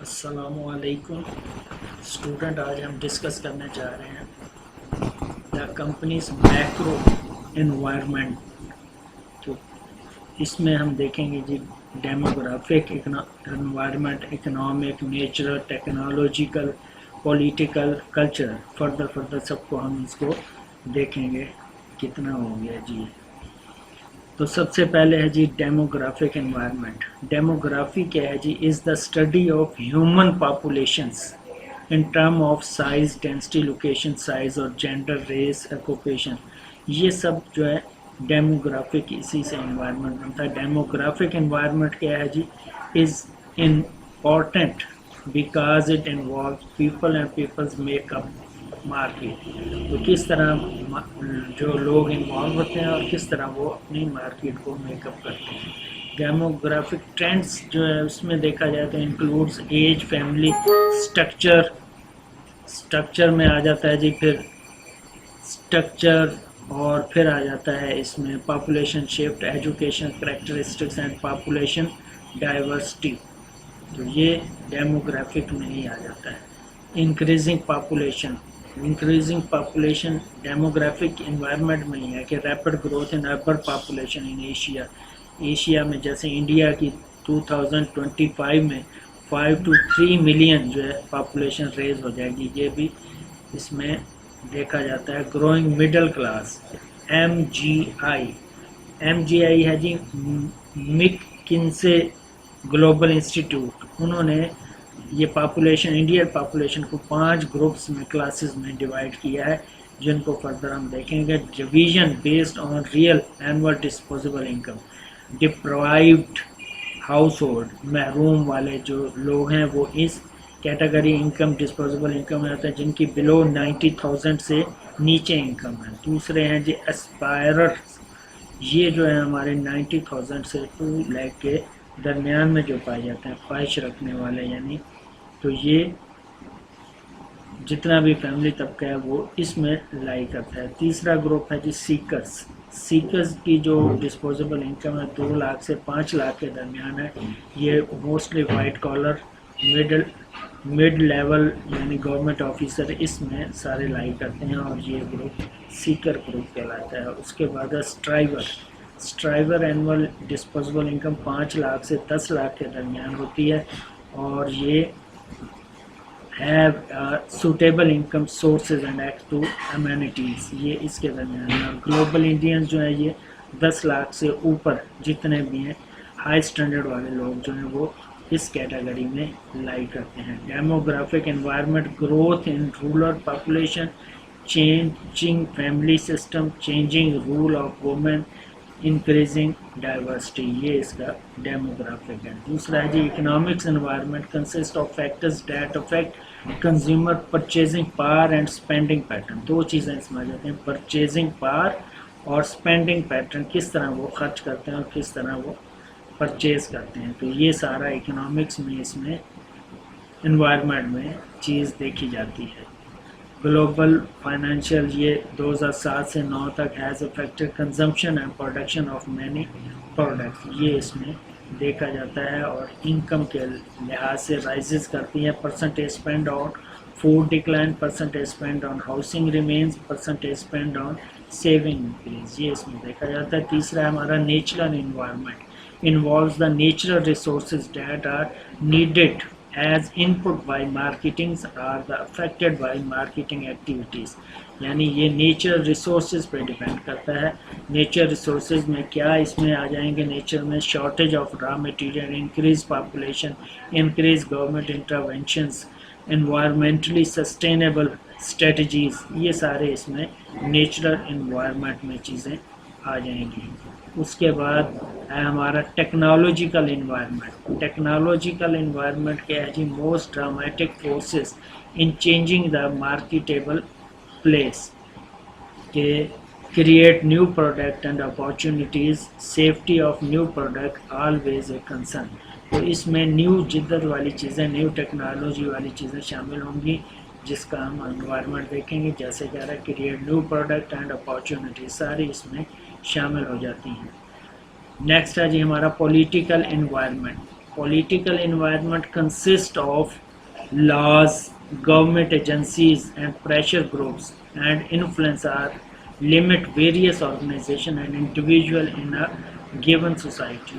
السلام علیکم اسٹوڈنٹ، آج ہم ڈسکس کرنا چاہ رہے ہیں دا کمپنیز میکرو انوائرمنٹ. تو اس میں ہم دیکھیں گے جی demographic environment, economic, natural, technological, political, culture, further سب کو ہم اس کو دیکھیں گے کتنا ہو گیا جی. تو سب سے پہلے ہے جی ڈیموگرافک انوائرمنٹ. ڈیموگرافی کیا ہے جی؟ Is the study of human populations in term of size, density, location, size اور جینڈر، ریس، آکوپیشن. یہ سب جو ہے ڈیموگرافک اسی سے انوائرمنٹ بنتا ہے. ڈیموگرافک انوائرمنٹ کیا ہے جی؟ Is important because it involves people and peoples make up market. تو کس طرح جو لوگ انوالو ہوتے ہیں اور کس طرح وہ اپنی مارکیٹ کو میک اپ کرتے ہیں. ڈیموگرافک ٹرینڈس جو ہے اس میں دیکھا جائے تو انکلوڈز ایج، فیملی اسٹرکچر میں آ جاتا ہے جی، پھر اسٹرکچر، اور پھر آ جاتا ہے اس میں population shift, education characteristics and population diversity. تو یہ ڈیموگرافک میں ہی آ جاتا ہے. انکریزنگ پاپولیشن ڈیموگرافک انوائرمنٹ میں ہی ہے کہ rapid growth in urban population in Asia میں جیسے انڈیا کی 2025 میں 5 to 3 ملین جو ہے پاپولیشن ریز ہو جائے گی. یہ بھی اس میں دیکھا جاتا ہے. Growing middle class, M G I ہے جی مککنسے گلوبل انسٹیٹیوٹ. انہوں نے یہ پاپولیشن، انڈین پاپولیشن کو 5 گروپس میں، کلاسز میں ڈیوائڈ کیا ہے، جن کو فردر ہم دیکھیں گے. Division based on real annual disposable income. Deprived house hold, محروم والے جو لوگ ہیں وہ اس کیٹیگری انکم، ڈسپوزیبل انکم میں آتا ہے جن کی بلو 90,000 سے نیچے انکم ہے. دوسرے ہیں جی اسپائررز، یہ جو ہے ہمارے 90,000 سے 2 لاکھ کے درمیان میں جو پائے جاتے ہیں، خواہش رکھنے والے یعنی. تو یہ جتنا بھی فیملی طبقہ ہے وہ اس میں لائی کرتا ہے. تیسرا گروپ ہے جی سیکرز کی جو ڈسپوزیبل انکم ہے 2 لاکھ سے 5 لاکھ کے درمیان ہے. یہ mostly white collar, mid level یعنی گورنمنٹ آفیسر اس میں سارے لائی کرتے ہیں، اور یہ گروپ سیکر گروپ کہلاتا ہے. اس کے بعد ہے اسٹرائیور اینول ڈسپوزیبل انکم 5 لاکھ سے 10 لاکھ کے درمیان ہوتی ہے، اور یہ have suitable income sources and access to amenities. یہ اس کے درمیان ہے. اور گلوبل انڈینز جو ہے یہ 10 لاکھ سے اوپر جتنے بھی ہیں ہائی اسٹینڈرڈ والے لوگ جو ہیں وہ اس کیٹیگری میں لائی کرتے ہیں. Demographic environment, growth in rural population, changing family system, changing role of women, increasing diversity. یہ اس کا ڈیموگرافک ہے. دوسرا ہے جی economics environment consist of factors that affect consumer purchasing power and spending pattern. 2 چیزیں اس میں آ جاتی ہیں، پرچیزنگ پاور اور اسپینڈنگ پیٹرن، کس طرح وہ خرچ کرتے ہیں اور کس طرح وہ پرچیز کرتے ہیں. تو یہ سارا اکنامکس میں اس میں انوائرمنٹ میں چیز دیکھی جاتی ہے. گلوبل فائنینشیل یہ 2007 سے 9 تک has affected consumption and production of many products. یہ اس میں دیکھا جاتا ہے، اور انکم کے لحاظ سے رائزز کرتی ہے. Percentage spend on food decline, percentage spend on housing remains, percentage spend on saving increase. یہ اس میں دیکھا جاتا ہے. تیسرا ہے ہمارا natural environment. involves the natural resources that are needed as input by marketing are the affected by marketing activities. یعنی یہ نیچر ریسورسز پہ ڈیپینڈ کرتا ہے. نیچر ریسورسز میں کیا اس میں آ جائیں گے؟ نیچر میں shortage of raw material, increase population, increase government interventions, environmentally sustainable strategies. یہ سارے اس میں نیچرل انوائرمنٹ میں چیزیں آ جائیں گی. اس کے بعد ہے ہمارا ٹیکنالوجیکل انوائرمنٹ. ٹیکنالوجیکل انوائرمنٹ کیا ہے جی؟ Most dramatic forces in changing the marketable place کہ create new product and opportunities, safety of new product always a concern. تو اس میں نیو جدت والی چیزیں، نیو ٹیکنالوجی والی چیزیں شامل ہوں گی جس کا ہم انوائرمنٹ دیکھیں گے. جیسے کہہ رہا ہے create new product and opportunities, ساری اس میں شامل ہو جاتی ہیں. نیکسٹ ہے جی ہمارا political environment. political environment consists of laws, government agencies and pressure groups and influence or limit various organization and individual in a given society.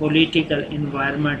political environment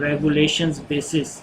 regulations basis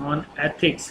on ethics,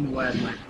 environment.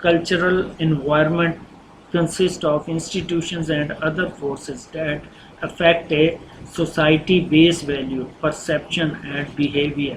cultural environment consists of institutions and other forces that affect a society based value, perception and behavior.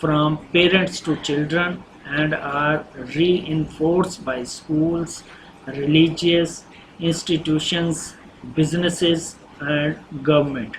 from parents to children and are reinforced by schools, religious institutions, businesses and government.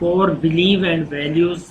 core belief and values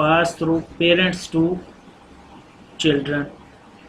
pass through parents to children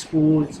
schools,